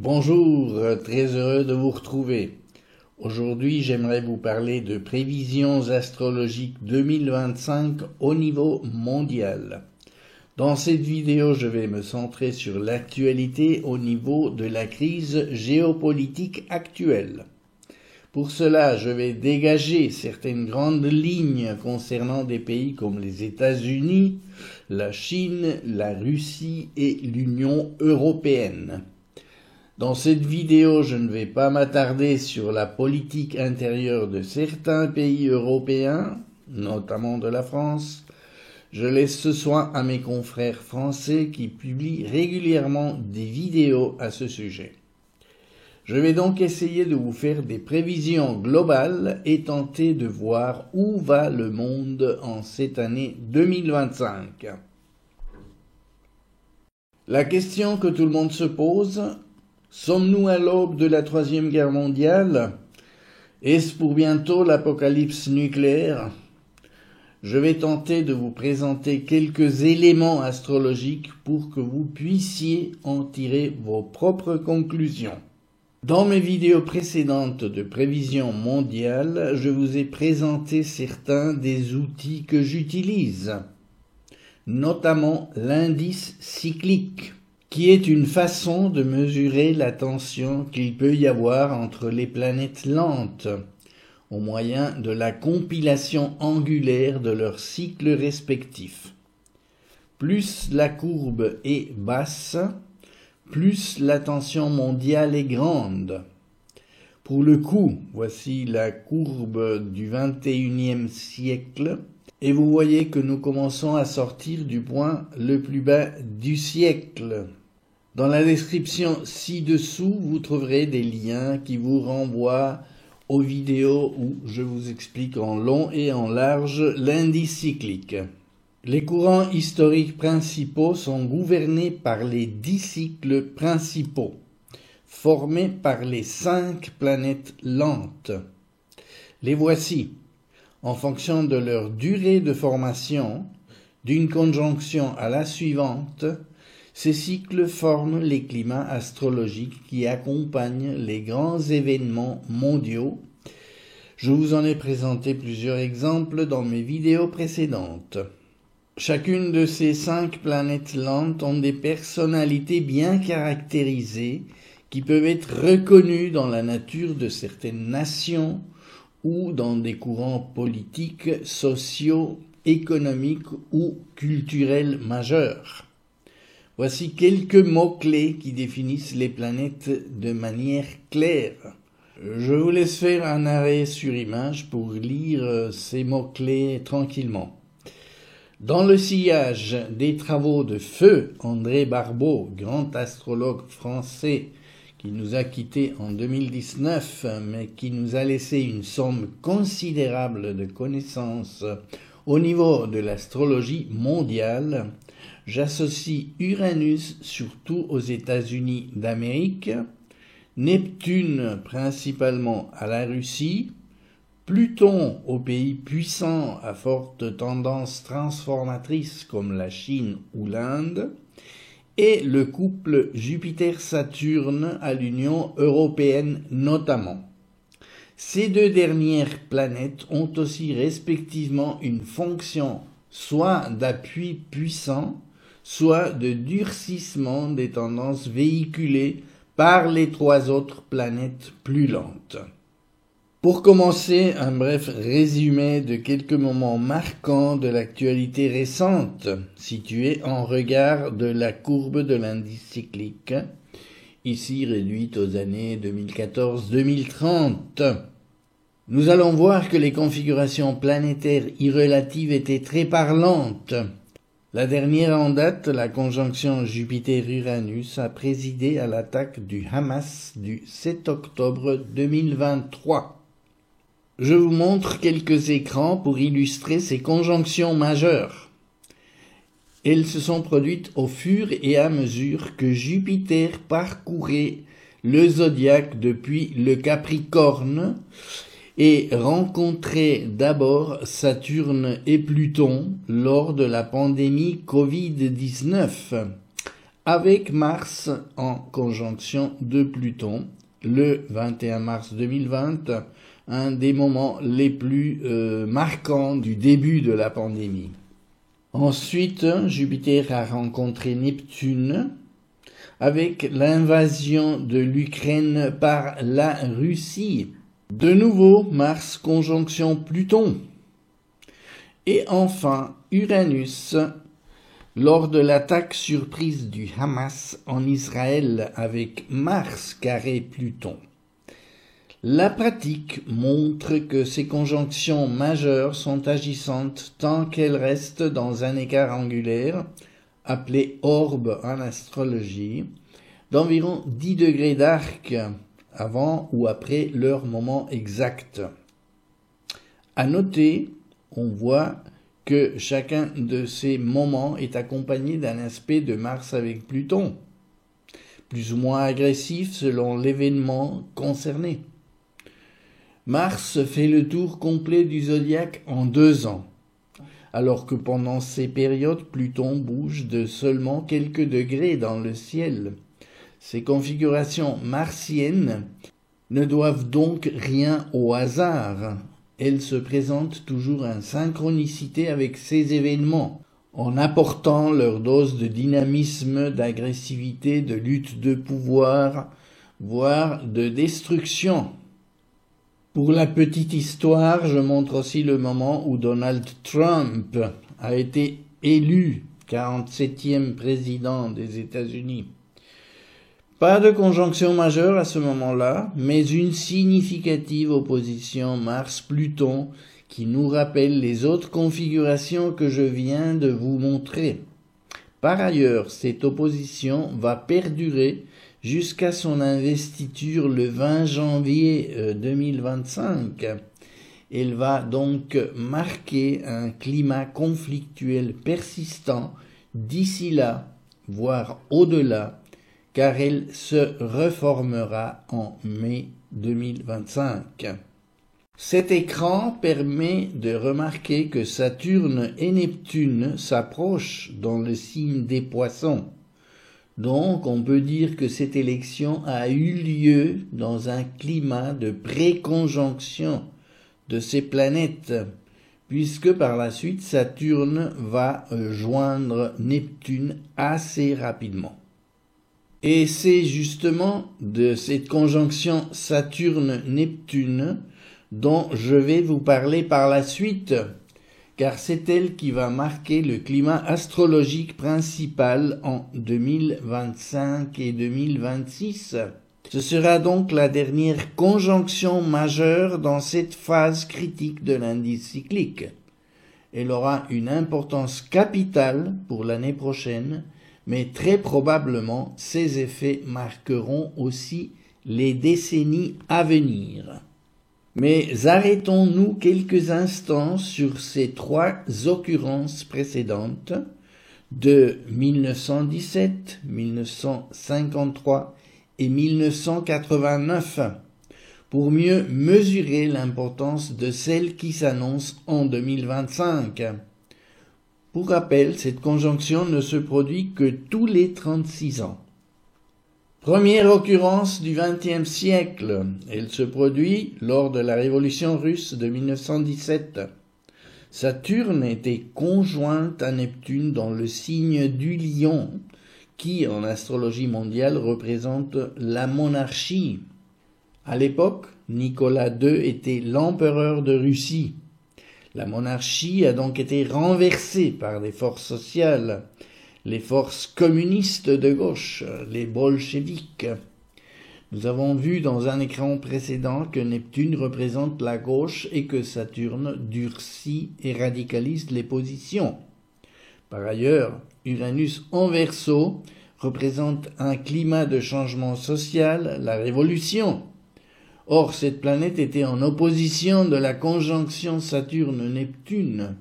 Bonjour, très heureux de vous retrouver. Aujourd'hui, j'aimerais vous parler de prévisions astrologiques 2025 au niveau mondial. Dans cette vidéo, je vais me centrer sur l'actualité au niveau de la crise géopolitique actuelle. Pour cela, je vais dégager certaines grandes lignes concernant des pays comme les États-Unis, la Chine, la Russie et l'Union européenne. Dans cette vidéo, je ne vais pas m'attarder sur la politique intérieure de certains pays européens, notamment de la France. Je laisse ce soin à mes confrères français qui publient régulièrement des vidéos à ce sujet. Je vais donc essayer de vous faire des prévisions globales et tenter de voir où va le monde en cette année 2025. La question que tout le monde se pose: sommes-nous à l'aube de la Troisième Guerre mondiale? Est-ce pour bientôt l'apocalypse nucléaire? Je vais tenter de vous présenter quelques éléments astrologiques pour que vous puissiez en tirer vos propres conclusions. Dans mes vidéos précédentes de prévision mondiale, je vous ai présenté certains des outils que j'utilise, notamment l'indice cyclique, qui est une façon de mesurer la tension qu'il peut y avoir entre les planètes lentes, au moyen de la compilation angulaire de leurs cycles respectifs. Plus la courbe est basse, plus la tension mondiale est grande. Pour le coup, voici la courbe du XXIe siècle, et vous voyez que nous commençons à sortir du point le plus bas du siècle. Dans la description ci-dessous, vous trouverez des liens qui vous renvoient aux vidéos où je vous explique en long et en large l'indice cyclique. Les courants historiques principaux sont gouvernés par les 10 cycles principaux, formés par les 5 planètes lentes. Les voici, en fonction de leur durée de formation, d'une conjonction à la suivante. Ces cycles forment les climats astrologiques qui accompagnent les grands événements mondiaux. Je vous en ai présenté plusieurs exemples dans mes vidéos précédentes. Chacune de ces 5 planètes lentes ont des personnalités bien caractérisées qui peuvent être reconnues dans la nature de certaines nations ou dans des courants politiques, sociaux, économiques ou culturels majeurs. Voici quelques mots-clés qui définissent les planètes de manière claire. Je vous laisse faire un arrêt sur image pour lire ces mots-clés tranquillement. Dans le sillage des travaux de feu André Barbeau, grand astrologue français qui nous a quittés en 2019, mais qui nous a laissé une somme considérable de connaissances au niveau de l'astrologie mondiale, j'associe Uranus surtout aux États-Unis d'Amérique, Neptune principalement à la Russie, Pluton aux pays puissants à forte tendance transformatrice comme la Chine ou l'Inde, et le couple Jupiter-Saturne à l'Union européenne notamment. Ces 2 dernières planètes ont aussi respectivement une fonction soit d'appui puissant, soit de durcissement des tendances véhiculées par les 3 autres planètes plus lentes. Pour commencer, un bref résumé de quelques moments marquants de l'actualité récente, situés en regard de la courbe de l'indice cyclique, ici réduite aux années 2014-2030. Nous allons voir que les configurations planétaires irrelatives étaient très parlantes. La dernière en date, la conjonction Jupiter-Uranus, a présidé à l'attaque du Hamas du 7 octobre 2023. Je vous montre quelques écrans pour illustrer ces conjonctions majeures. Elles se sont produites au fur et à mesure que Jupiter parcourait le zodiaque depuis le Capricorne et rencontrait d'abord Saturne et Pluton lors de la pandémie Covid-19, avec Mars en conjonction de Pluton, le 21 mars 2020, un des moments les plus marquants du début de la pandémie. Ensuite, Jupiter a rencontré Neptune avec l'invasion de l'Ukraine par la Russie. De nouveau, Mars conjonction Pluton. Et enfin, Uranus, lors de l'attaque surprise du Hamas en Israël avec Mars carré Pluton. La pratique montre que ces conjonctions majeures sont agissantes tant qu'elles restent dans un écart angulaire, appelé orbe en astrologie, d'environ 10 degrés d'arc avant ou après leur moment exact. À noter, on voit que chacun de ces moments est accompagné d'un aspect de Mars avec Pluton, plus ou moins agressif selon l'événement concerné. Mars fait le tour complet du zodiaque en 2 ans, alors que pendant ces périodes, Pluton bouge de seulement quelques degrés dans le ciel. Ces configurations martiennes ne doivent donc rien au hasard. Elles se présentent toujours en synchronicité avec ces événements, en apportant leur dose de dynamisme, d'agressivité, de lutte de pouvoir, voire de destruction. Pour la petite histoire, je montre aussi le moment où Donald Trump a été élu 47e président des États-Unis. Pas de conjonction majeure à ce moment-là, mais une significative opposition Mars-Pluton qui nous rappelle les autres configurations que je viens de vous montrer. Par ailleurs, cette opposition va perdurer jusqu'à son investiture le 20 janvier 2025. Elle va donc marquer un climat conflictuel persistant d'ici là, voire au-delà, car elle se reformera en mai 2025. Cet écran permet de remarquer que Saturne et Neptune s'approchent dans le signe des Poissons. Donc, on peut dire que cette élection a eu lieu dans un climat de préconjonction de ces planètes, puisque par la suite, Saturne va joindre Neptune assez rapidement. Et c'est justement de cette conjonction Saturne-Neptune dont je vais vous parler par la suite, car c'est elle qui va marquer le climat astrologique principal en 2025 et 2026. Ce sera donc la dernière conjonction majeure dans cette phase critique de l'indice cyclique. Elle aura une importance capitale pour l'année prochaine, mais très probablement ses effets marqueront aussi les décennies à venir. Mais arrêtons-nous quelques instants sur ces 3 occurrences précédentes de 1917, 1953 et 1989 pour mieux mesurer l'importance de celle qui s'annonce en 2025. Pour rappel, cette conjonction ne se produit que tous les 36 ans. Première occurrence du XXe siècle, elle se produit lors de la Révolution russe de 1917. Saturne était conjointe à Neptune dans le signe du Lion, qui en astrologie mondiale représente la monarchie. À l'époque, Nicolas II était l'empereur de Russie. La monarchie a donc été renversée par des forces sociales, les forces communistes de gauche, les bolcheviks. Nous avons vu dans un écran précédent que Neptune représente la gauche et que Saturne durcit et radicalise les positions. Par ailleurs, Uranus en Verseau représente un climat de changement social, la révolution. Or, cette planète était en opposition de la conjonction Saturne-Neptune.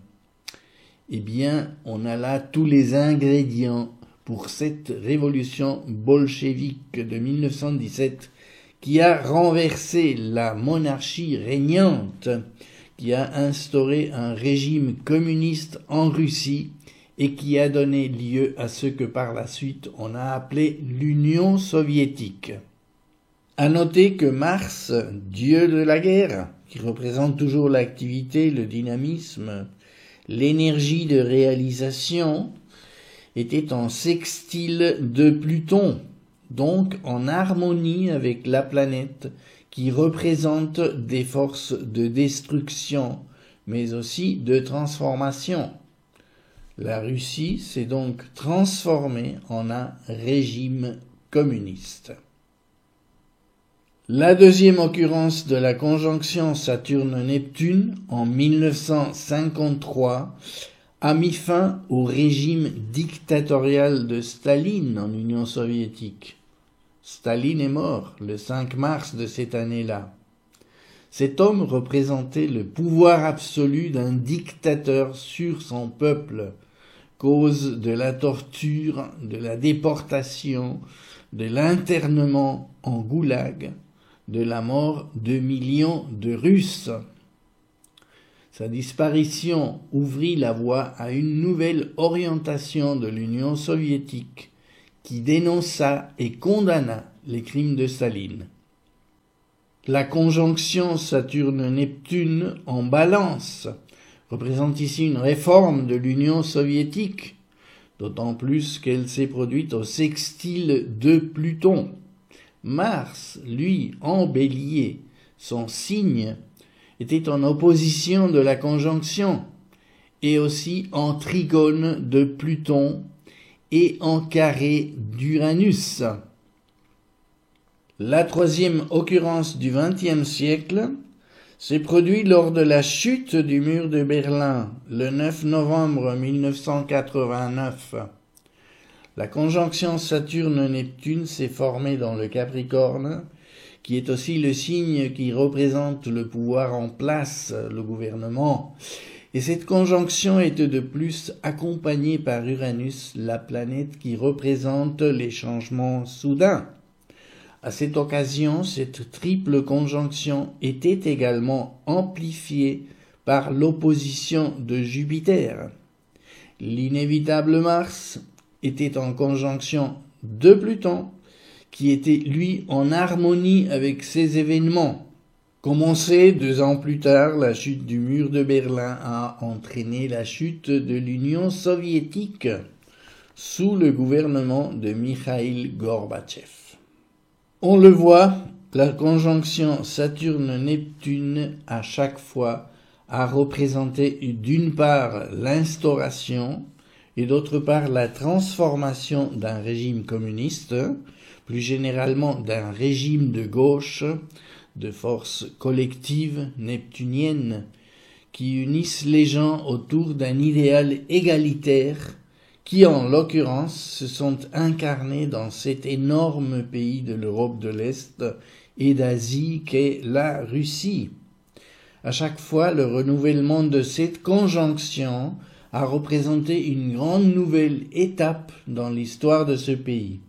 Eh bien, on a là tous les ingrédients pour cette révolution bolchevique de 1917 qui a renversé la monarchie régnante, qui a instauré un régime communiste en Russie et qui a donné lieu à ce que par la suite on a appelé l'Union soviétique. À noter que Mars, dieu de la guerre, qui représente toujours l'activité, le dynamisme, l'énergie de réalisation, était en sextile de Pluton, donc en harmonie avec la planète qui représente des forces de destruction, mais aussi de transformation. La Russie s'est donc transformée en un régime communiste. La deuxième occurrence de la conjonction Saturne-Neptune en 1953 a mis fin au régime dictatorial de Staline en Union soviétique. Staline est mort le 5 mars de cette année-là. Cet homme représentait le pouvoir absolu d'un dictateur sur son peuple, cause de la torture, de la déportation, de l'internement en goulag, de la mort de millions de Russes. Sa disparition ouvrit la voie à une nouvelle orientation de l'Union soviétique qui dénonça et condamna les crimes de Staline. La conjonction Saturne-Neptune en balance représente ici une réforme de l'Union soviétique, d'autant plus qu'elle s'est produite au sextile de Pluton. Mars, lui, en bélier, son signe, était en opposition de la conjonction, et aussi en trigone de Pluton et en carré d'Uranus. La troisième occurrence du XXe siècle s'est produite lors de la chute du mur de Berlin, le 9 novembre 1989. La conjonction Saturne-Neptune s'est formée dans le Capricorne, qui est aussi le signe qui représente le pouvoir en place, le gouvernement. Et cette conjonction est de plus accompagnée par Uranus, la planète qui représente les changements soudains. À cette occasion, cette triple conjonction était également amplifiée par l'opposition de Jupiter. L'inévitable Mars était en conjonction de Pluton, qui était lui en harmonie avec ces événements. Comme on sait, 2 ans plus tard, la chute du mur de Berlin a entraîné la chute de l'Union soviétique sous le gouvernement de Mikhaïl Gorbatchev. On le voit, la conjonction Saturne-Neptune à chaque fois a représenté d'une part l'instauration et d'autre part la transformation d'un régime communiste, plus généralement d'un régime de gauche, de forces collectives neptuniennes qui unissent les gens autour d'un idéal égalitaire qui, en l'occurrence, se sont incarnés dans cet énorme pays de l'Europe de l'Est et d'Asie qu'est la Russie. À chaque fois, le renouvellement de cette conjonction a représenté une grande nouvelle étape dans l'histoire de ce pays.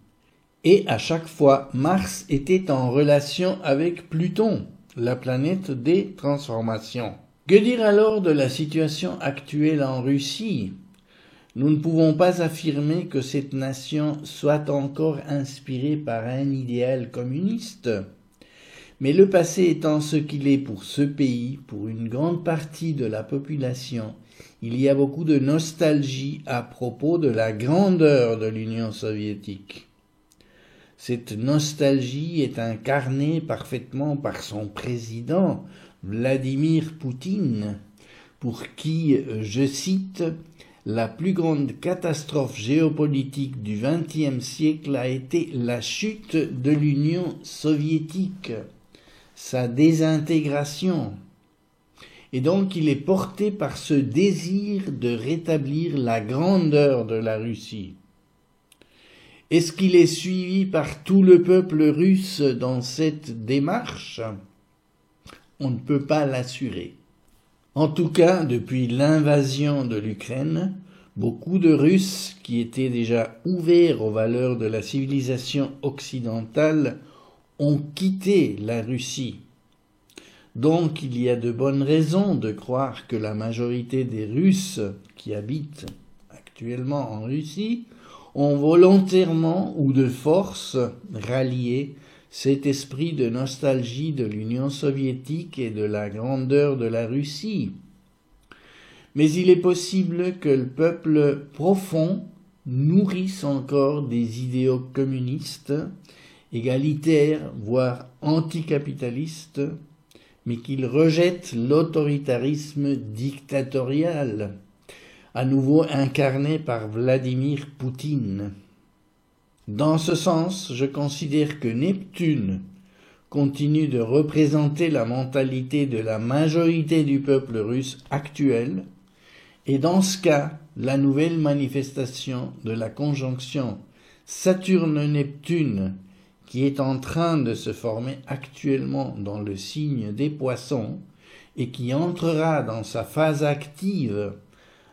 Et à chaque fois, Mars était en relation avec Pluton, la planète des transformations. Que dire alors de la situation actuelle en Russie ? Nous ne pouvons pas affirmer que cette nation soit encore inspirée par un idéal communiste. Mais le passé étant ce qu'il est pour ce pays, pour une grande partie de la population, il y a beaucoup de nostalgie à propos de la grandeur de l'Union soviétique. Cette nostalgie est incarnée parfaitement par son président, Vladimir Poutine, pour qui, je cite, « La plus grande catastrophe géopolitique du XXe siècle a été la chute de l'Union soviétique, sa désintégration. » Et donc il est porté par ce désir de rétablir la grandeur de la Russie. Est-ce qu'il est suivi par tout le peuple russe dans cette démarche ? On ne peut pas l'assurer. En tout cas, depuis l'invasion de l'Ukraine, beaucoup de Russes qui étaient déjà ouverts aux valeurs de la civilisation occidentale ont quitté la Russie. Donc il y a de bonnes raisons de croire que la majorité des Russes qui habitent actuellement en Russie, ont volontairement ou de force rallié cet esprit de nostalgie de l'Union soviétique et de la grandeur de la Russie. Mais il est possible que le peuple profond nourrisse encore des idéaux communistes, égalitaires, voire anticapitalistes, mais qu'il rejette l'autoritarisme dictatorial, à nouveau incarné par Vladimir Poutine. Dans ce sens, je considère que Neptune continue de représenter la mentalité de la majorité du peuple russe actuel, et dans ce cas, la nouvelle manifestation de la conjonction Saturne-Neptune, qui est en train de se former actuellement dans le signe des Poissons et qui entrera dans sa phase active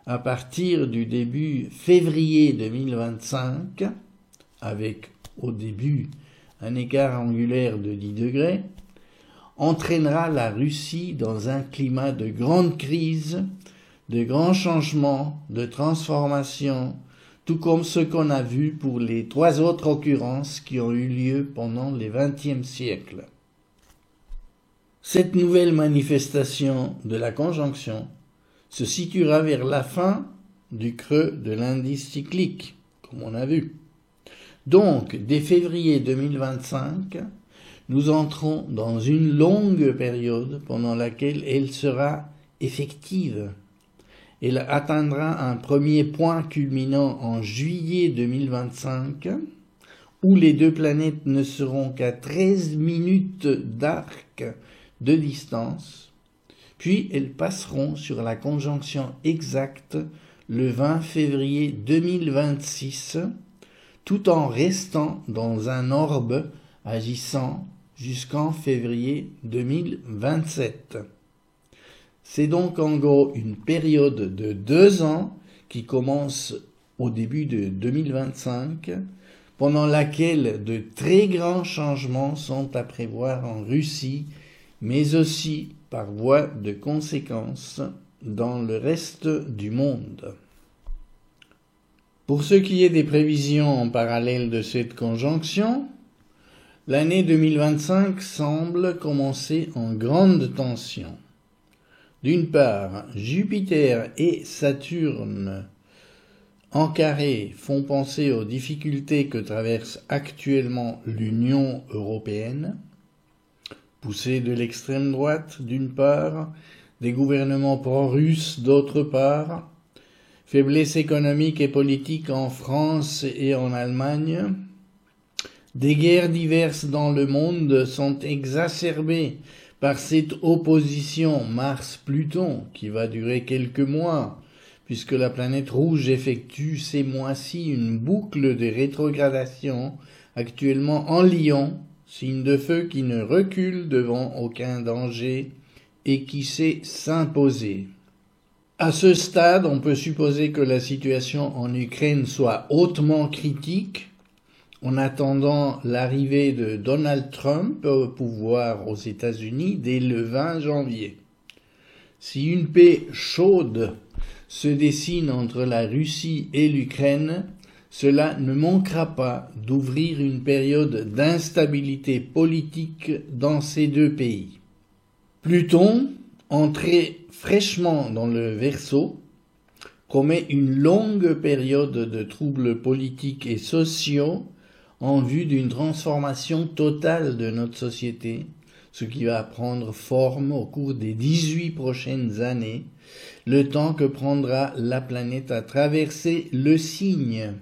à partir du début février 2025, avec au début un écart angulaire de 10 degrés, entraînera la Russie dans un climat de grande crise, de grands changements, de transformations, tout comme ce qu'on a vu pour les 3 autres occurrences qui ont eu lieu pendant les XXe siècle. Cette nouvelle manifestation de la conjonction se situera vers la fin du creux de l'indice cyclique, comme on a vu. Donc, dès février 2025, nous entrons dans une longue période pendant laquelle elle sera effective. Elle atteindra un premier point culminant en juillet 2025, où les 2 planètes ne seront qu'à 13 minutes d'arc de distance, puis elles passeront sur la conjonction exacte le 20 février 2026, tout en restant dans un orbe agissant jusqu'en février 2027. C'est donc en gros une période de 2 ans qui commence au début de 2025, pendant laquelle de très grands changements sont à prévoir en Russie, mais aussi par voie de conséquence dans le reste du monde. Pour ce qui est des prévisions en parallèle de cette conjonction, l'année 2025 semble commencer en grande tension. D'une part, Jupiter et Saturne en carré font penser aux difficultés que traverse actuellement l'Union européenne, poussée de l'extrême droite d'une part, des gouvernements pro-russes d'autre part, faiblesse économique et politique en France et en Allemagne. Des guerres diverses dans le monde sont exacerbées par cette opposition Mars-Pluton qui va durer quelques mois, puisque la planète rouge effectue ces mois-ci une boucle de rétrogradation actuellement en Lion, signe de feu qui ne recule devant aucun danger et qui sait s'imposer. À ce stade, on peut supposer que la situation en Ukraine soit hautement critique, en attendant l'arrivée de Donald Trump au pouvoir aux États-Unis dès le 20 janvier. Si une paix chaude se dessine entre la Russie et l'Ukraine, cela ne manquera pas d'ouvrir une période d'instabilité politique dans ces 2 pays. Pluton, entré fraîchement dans le Verseau, promet une longue période de troubles politiques et sociaux en vue d'une transformation totale de notre société, ce qui va prendre forme au cours des 18 prochaines années, le temps que prendra la planète à traverser le signe.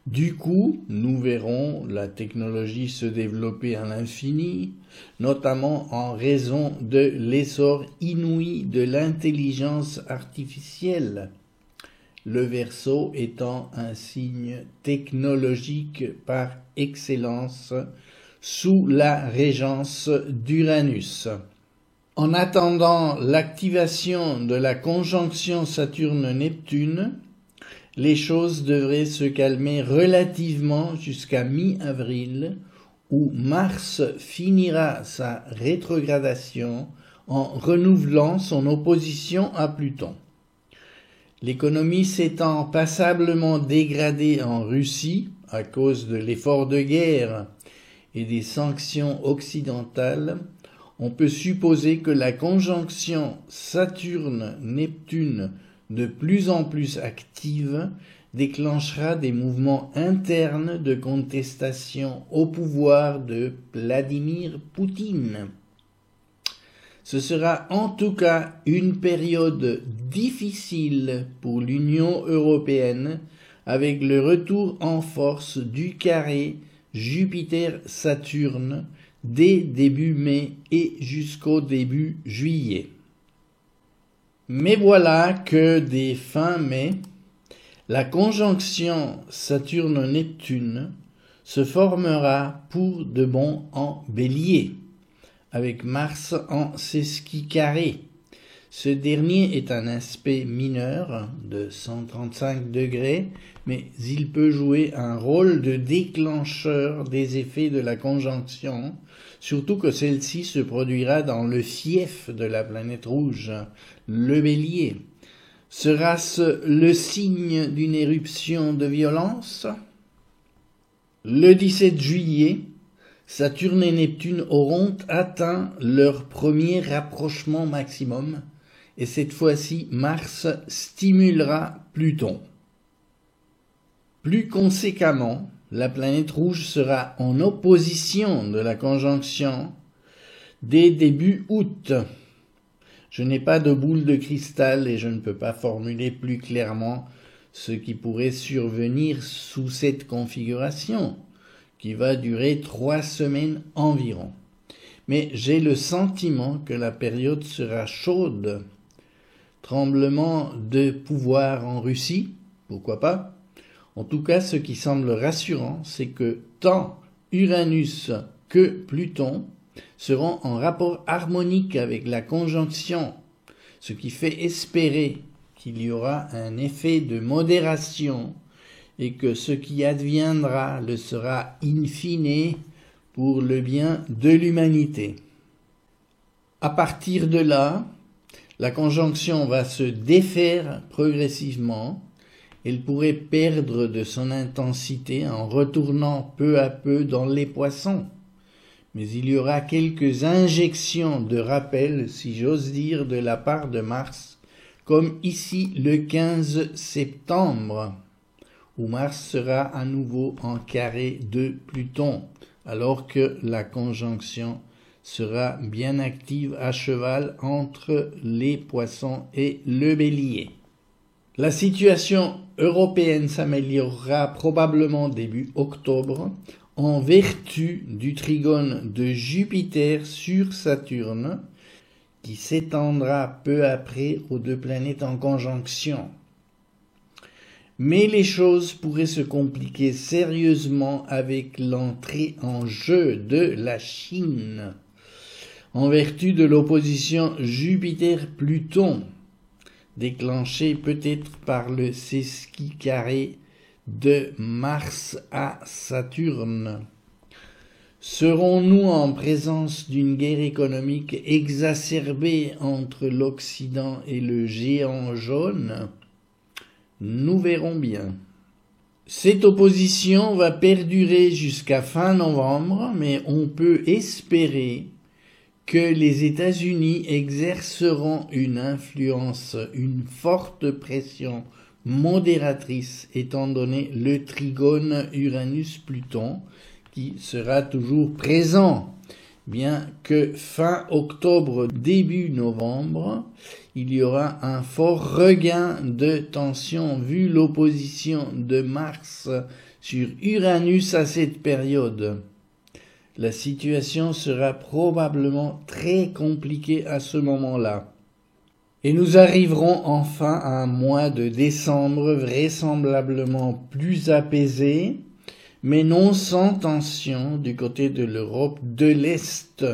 Du coup, nous verrons la technologie se développer à l'infini, notamment en raison de l'essor inouï de l'intelligence artificielle, le Verseau étant un signe technologique par excellence sous la régence d'Uranus. En attendant l'activation de la conjonction Saturne-Neptune, les choses devraient se calmer relativement jusqu'à mi-avril, où Mars finira sa rétrogradation en renouvelant son opposition à Pluton. L'économie s'étant passablement dégradée en Russie à cause de l'effort de guerre et des sanctions occidentales, on peut supposer que la conjonction Saturne-Neptune de plus en plus active déclenchera des mouvements internes de contestation au pouvoir de Vladimir Poutine. Ce sera en tout cas une période difficile pour l'Union européenne avec le retour en force du carré Jupiter-Saturne dès début mai et jusqu'au début juillet. Mais voilà que dès fin mai, la conjonction Saturne-Neptune se formera pour de bon en Bélier, avec Mars en sesqui carré. Ce dernier est un aspect mineur de 135 degrés, mais il peut jouer un rôle de déclencheur des effets de la conjonction, surtout que celle-ci se produira dans le fief de la planète rouge, le Bélier. Sera-ce le signe d'une éruption de violence? Le 17 juillet, Saturne et Neptune auront atteint leur premier rapprochement maximum, et cette fois-ci, Mars stimulera Pluton. Plus conséquemment, la planète rouge sera en opposition de la conjonction dès début août. Je n'ai pas de boule de cristal et je ne peux pas formuler plus clairement ce qui pourrait survenir sous cette configuration, qui va durer 3 semaines environ. Mais j'ai le sentiment que la période sera chaude. Tremblement de pouvoir en Russie, pourquoi pas? En tout cas, ce qui semble rassurant, c'est que tant Uranus que Pluton seront en rapport harmonique avec la conjonction, ce qui fait espérer qu'il y aura un effet de modération et que ce qui adviendra le sera in fine pour le bien de l'humanité. À partir de là, la conjonction va se défaire progressivement. Elle pourrait perdre de son intensité en retournant peu à peu dans les poissons. Mais il y aura quelques injections de rappel, si j'ose dire, de la part de Mars, comme ici le 15 septembre, où Mars sera à nouveau en carré de Pluton, alors que la conjonction sera bien active à cheval entre les poissons et le bélier. La situation européenne s'améliorera probablement début octobre en vertu du trigone de Jupiter sur Saturne qui s'étendra peu après aux deux planètes en conjonction. Mais les choses pourraient se compliquer sérieusement avec l'entrée en jeu de la Chine, en vertu de l'opposition Jupiter-Pluton, déclenchée peut-être par le sesqui carré de Mars à Saturne. Serons-nous en présence d'une guerre économique exacerbée entre l'Occident et le géant jaune? Nous verrons bien. Cette opposition va perdurer jusqu'à fin novembre, mais on peut espérer que les États-Unis exerceront une influence, une forte pression modératrice, étant donné le trigone Uranus-Pluton, qui sera toujours présent, bien que fin octobre, début novembre, il y aura un fort regain de tension vu l'opposition de Mars sur Uranus à cette période. La situation sera probablement très compliquée à ce moment-là. Et nous arriverons enfin à un mois de décembre vraisemblablement plus apaisé, mais non sans tension du côté de l'Europe de l'Est,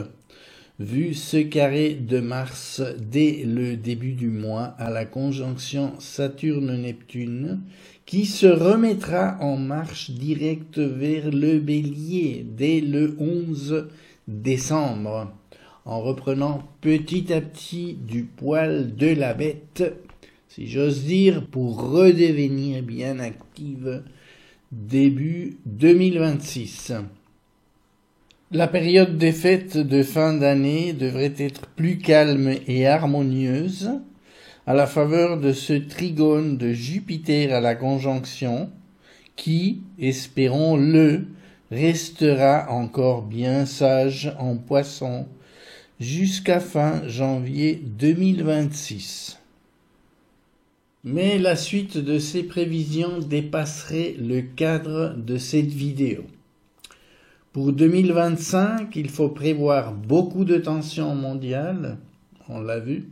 vu ce carré de Mars dès le début du mois à la conjonction Saturne-Neptune, qui se remettra en marche directe vers le Bélier dès le 11 décembre, en reprenant petit à petit du poil de la bête, si j'ose dire, pour redevenir bien active début 2026. La période des fêtes de fin d'année devrait être plus calme et harmonieuse à la faveur de ce trigone de Jupiter à la conjonction qui, espérons-le, restera encore bien sage en Poisson jusqu'à fin janvier 2026. Mais la suite de ces prévisions dépasserait le cadre de cette vidéo. Pour 2025, il faut prévoir beaucoup de tensions mondiales, on l'a vu,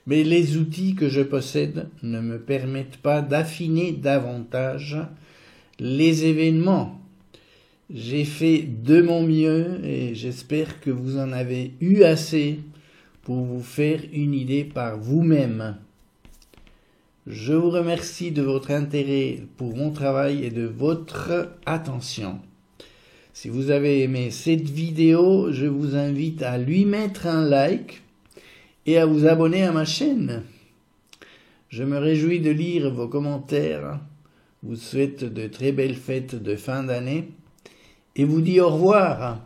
mais les outils que je possède ne me permettent pas d'affiner davantage les événements. J'ai fait de mon mieux et j'espère que vous en avez eu assez pour vous faire une idée par vous-même. Je vous remercie de votre intérêt pour mon travail et de votre attention. Si vous avez aimé cette vidéo, je vous invite à lui mettre un like et à vous abonner à ma chaîne. Je me réjouis de lire vos commentaires, vous souhaite de très belles fêtes de fin d'année et vous dis au revoir.